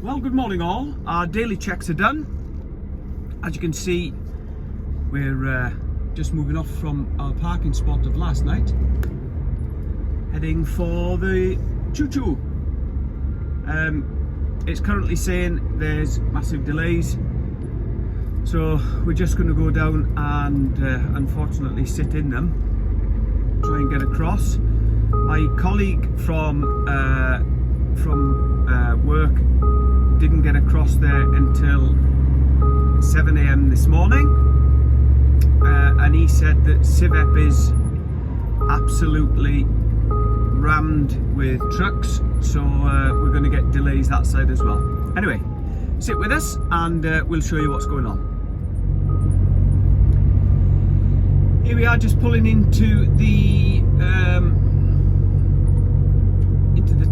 Well, good morning all. Our daily checks are done. As you can see, we're just moving off from our parking spot of last night, heading for the choo-choo. It's currently saying there's massive delays, so we're just going to go down and unfortunately sit in them, try and get across. My colleague from work didn't get across there until 7 AM this morning, and he said that Civep is absolutely rammed with trucks, so we're going to get delays that side as well. Anyway, sit with us and we'll show you what's going on. Here we are, just pulling into the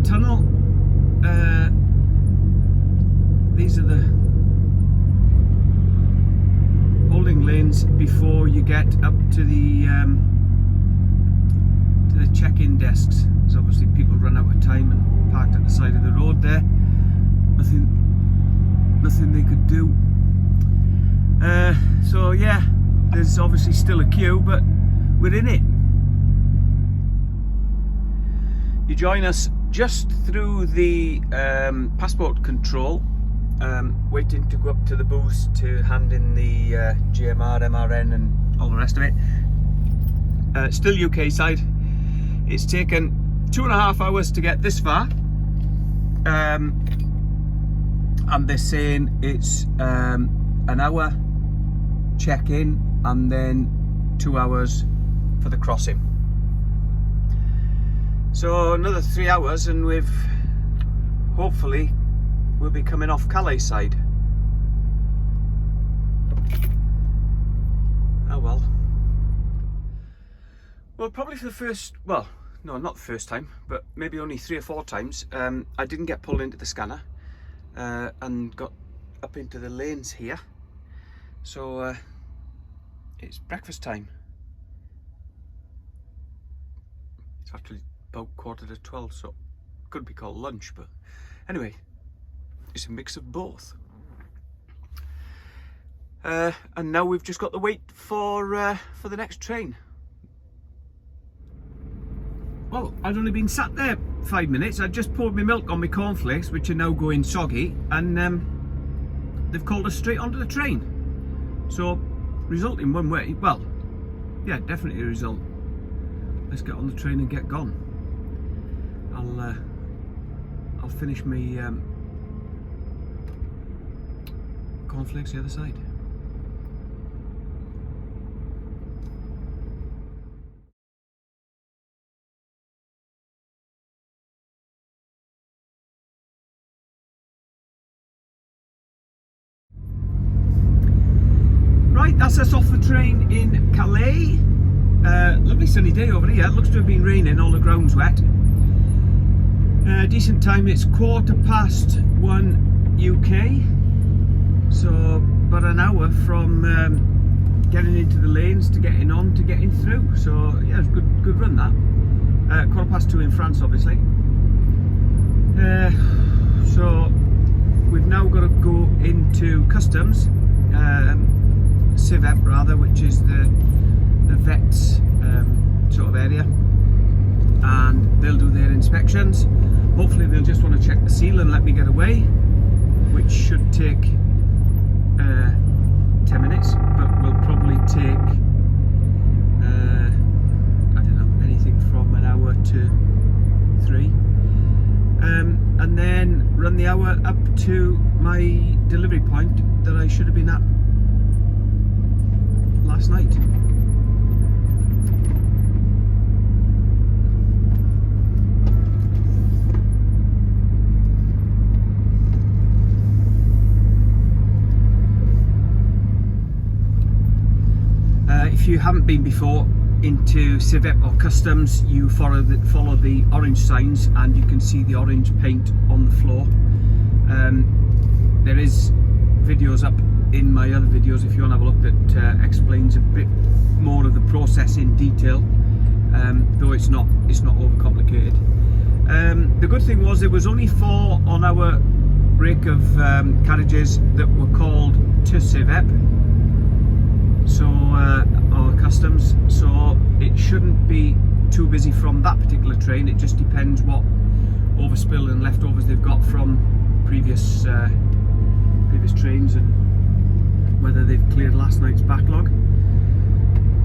tunnel. These are the holding lanes before you get up to the check-in desks. So obviously people run out of time and parked at the side of the road there. Nothing they could do. So yeah, there's obviously still a queue, but we're in it. You join us just through the passport control, waiting to go up to the booths to hand in the GMR, MRN and all the rest of it. Still UK side. It's taken 2.5 hours to get this far, and they're saying it's an hour check-in and then 2 hours for the crossing. So another 3 hours and we'll be coming off Calais side. Oh well. Well, probably for the first, well, no, not the first time, but maybe only 3 or 4 times, I didn't get pulled into the scanner and got up into the lanes here. So it's breakfast time. It's actually about 11:45, so it could be called lunch, but anyway, it's a mix of both. And now we've just got to wait for the next train. Well, I'd only been sat there 5 minutes. I just poured my milk on my cornflakes, which are now going soggy, and they've called us straight onto the train. So, result in one way. Well, yeah, definitely a result. Let's get on the train and get gone. I'll finish my cornflakes the other side. Right, that's us off the train in Calais. Lovely sunny day over here. It looks to have been raining, all the ground's wet. Decent time, it's 1:15 UK. So about an hour from getting into the lanes to getting on to getting through. So yeah, it's good run that. 2:15 in France, obviously. So we've now got to go into customs, Civep rather, which is the vets sort of area, and they'll do their inspections. Hopefully they'll just want to check the seal and let me get away, which should take 10 minutes, but will probably take I don't know, anything from an hour to 3, and then run the hour up to my delivery point that I should have been at last night. If you haven't been before into Civep or customs, you follow the orange signs and you can see the orange paint on the floor. There is videos up in my other videos if you want to have a look that explains a bit more of the process in detail, though it's not overcomplicated. The good thing was there was only 4 on our break of carriages that were called to Civep, so or customs, so it shouldn't be too busy from that particular train. It just depends what overspill and leftovers they've got from previous trains and whether they've cleared last night's backlog.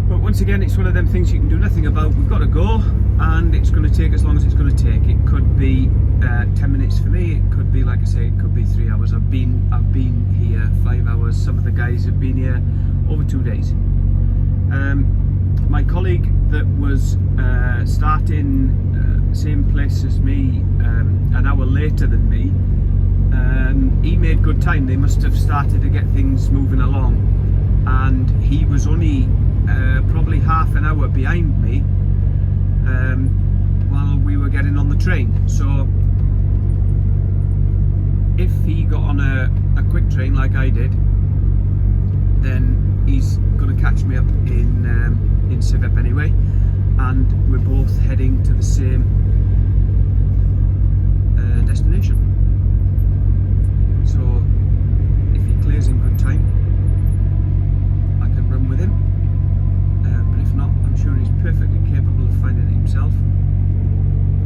But once again, it's one of them things you can do nothing about. We've got to go, and it's going to take as long as it's going to take. It could be 10 minutes for me. It could be, like I say, it could be 3 hours. I've been here 5 hours. Some of the guys have been here over 2 days. My colleague that was starting same place as me, an hour later than me, he made good time. They must have started to get things moving along, and he was only probably half an hour behind me while we were getting on the train. So if he got on a quick train like I did, then he's going to catch me up in Civep anyway, and we're both heading to the same destination. So if he clears in good time, I can run with him, but if not, I'm sure he's perfectly capable of finding it himself.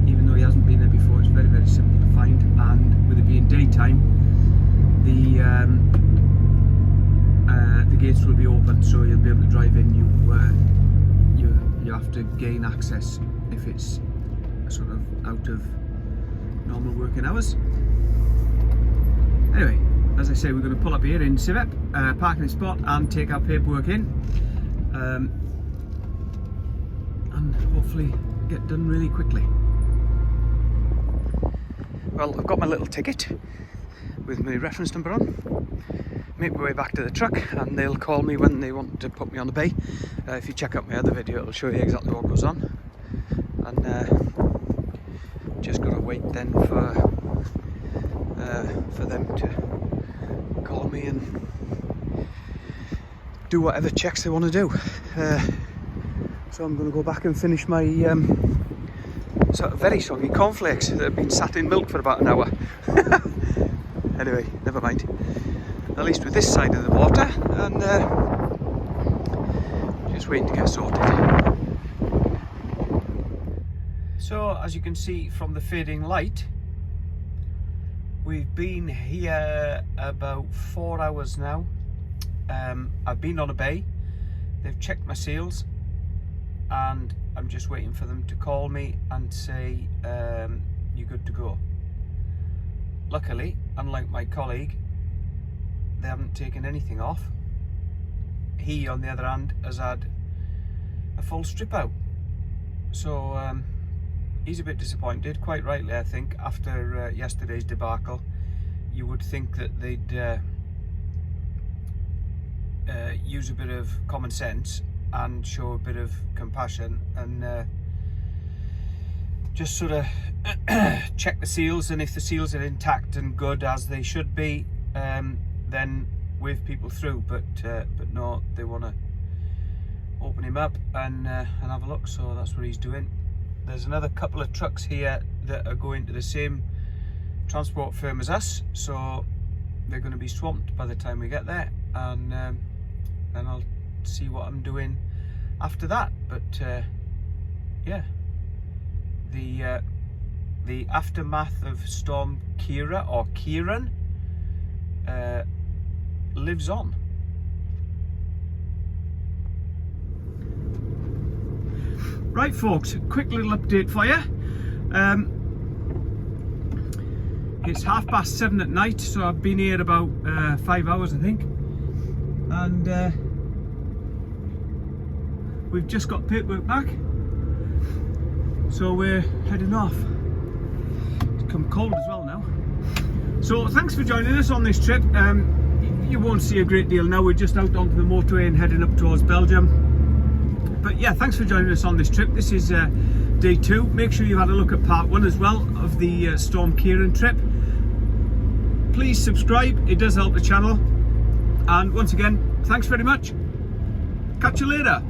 Even though he hasn't been there before, it's very, very simple to find, and with it being daytime, the gates will be open, so you'll be able to drive in. You have to gain access if it's sort of out of normal working hours. Anyway, as I say, we're going to pull up here in Civep, park in a spot and take our paperwork in, and hopefully get done really quickly. Well, I've got my little ticket with my reference number on. Make my way back to the truck, and they'll call me when they want to put me on the bay. If you check out my other video, it'll show you exactly what goes on. And just gotta wait then for them to call me and do whatever checks they want to do. So I'm going to go back and finish my sort of very soggy cornflakes that have been sat in milk for about an hour. Anyway, never mind. At least with this side of the water, and just waiting to get sorted. So as you can see from the fading light, we've been here about 4 hours now. I've been on a bay, they've checked my seals, and I'm just waiting for them to call me and say you're good to go. Luckily, unlike my colleague, they haven't taken anything off. He, on the other hand, has had a full strip out. So he's a bit disappointed, quite rightly I think, after yesterday's debacle. You would think that they'd use a bit of common sense and show a bit of compassion and just sort of check the seals, and if the seals are intact and good as they should be, then wave people through. But no, they want to open him up and have a look, so that's what he's doing. There's another couple of trucks here that are going to the same transport firm as us, so they're going to be swamped by the time we get there, and I'll see what I'm doing after that. But yeah, the aftermath of Storm Ciara, or Ciaran, lives on. Right folks, quick little update for you. It's 7:30 at night, so I've been here about 5 hours I think, and we've just got paperwork back, so we're heading off. It's become cold as well now. So thanks for joining us on this trip. You won't see a great deal now, we're just out onto the motorway and heading up towards Belgium. But yeah, thanks for joining us on this trip. This is day 2. Make sure you had a look at part 1 as well of the Storm Ciaran trip. Please subscribe, it does help the channel. And once again, thanks very much. Catch you later.